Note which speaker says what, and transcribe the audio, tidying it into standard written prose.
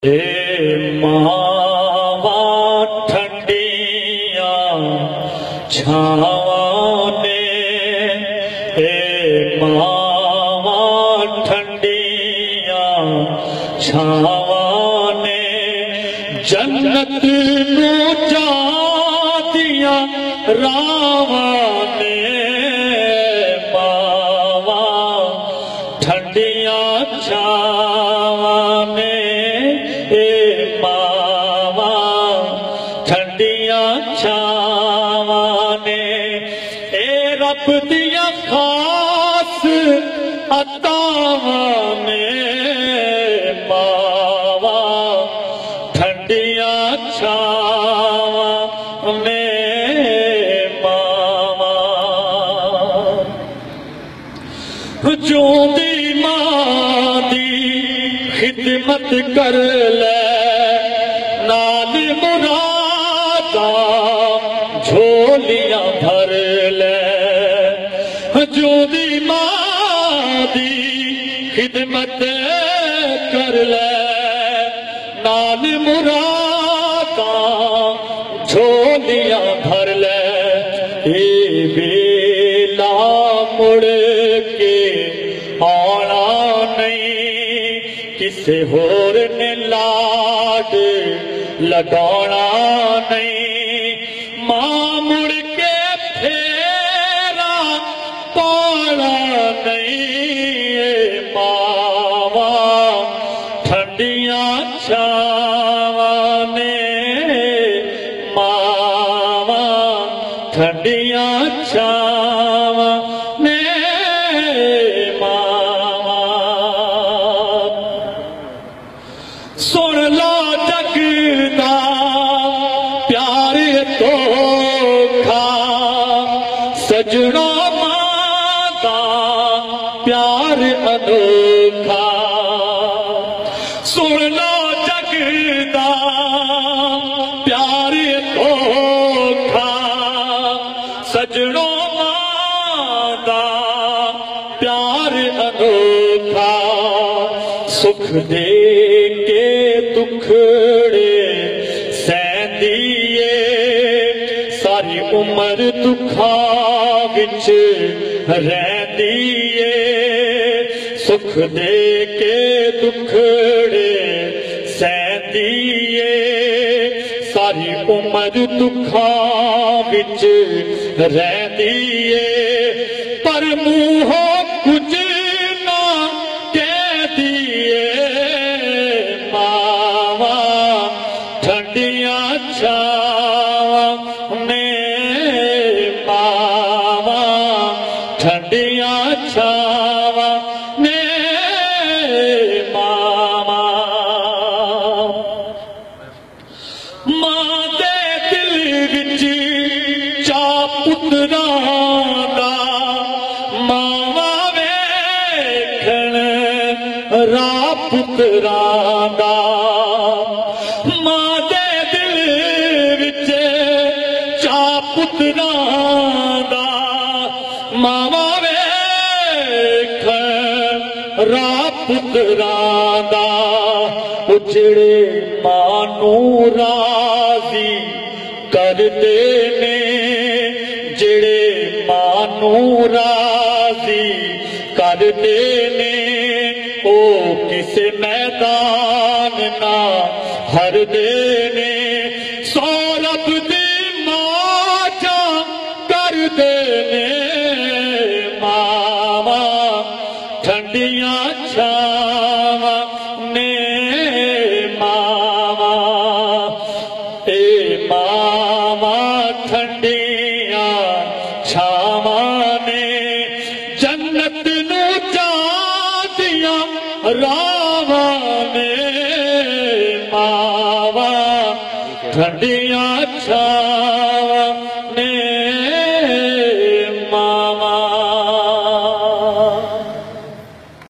Speaker 1: ए मावा ठंडिया छावा ने, ए मावा ठंडिया छावा ने, जन्नत नू जा दिया रावा ने, मावा ठंडिया छावा ने, ए मावा ठंडिया छावा ने, ए रब दिया खास अतावा ने, मावा ठंडिया छावा ने, मावा जो दी मां दी खिदमत कर ले, नाल मुरादा झोलियां भर ले, जो दी मां दी खिदमत कर ले, नाल मुरादा झोलियां भर ले, ए बेला मुड़ के आना नहीं, किसे होर ने लाड लगाना नहीं, मां मुड़ के फेरा पाना नहीं, मावा ठंडिया छावा ने, मावा ठंडिया छावा ने, मावा सुन लो जगदा प्यार धोखा, सजनो मां दा प्यार अनोखा, सुन लो जगदा प्यार धोखा, सजनो मां दा प्यार अनोखा, सुख दे के दुखड़े सहंदी ए, सारी उम्र दुखा विच रहंदी ए, सुख दे के दुखड़े सहंदी ए, सारी उम्र दुखा विच रहंदी ए, पर मूहों कुछ ना कह दिए, मावा ठंडिया छावा ने, मावा ठंडिया छावा ने, मावा मां दे दिल विच चा पुत्रां दा, मावा वेखण रा पुत्रां दा, मां दे दिल विच चा पुत्रां दा, मावा वेखण रा पुत्रां दा, उजड़े मां नू राजी करदे ने, जेड़े मां नू राजी करदे ने, ओ किसे मैदान ना हरदे ने, सौरभ दी माचा करदे ने, मावा ठंडिया छावा ने, मावा ए मावा ठंडिया छावा ने, जन्नत नू जा दिया रावा ने, मावा ठंडिया छावा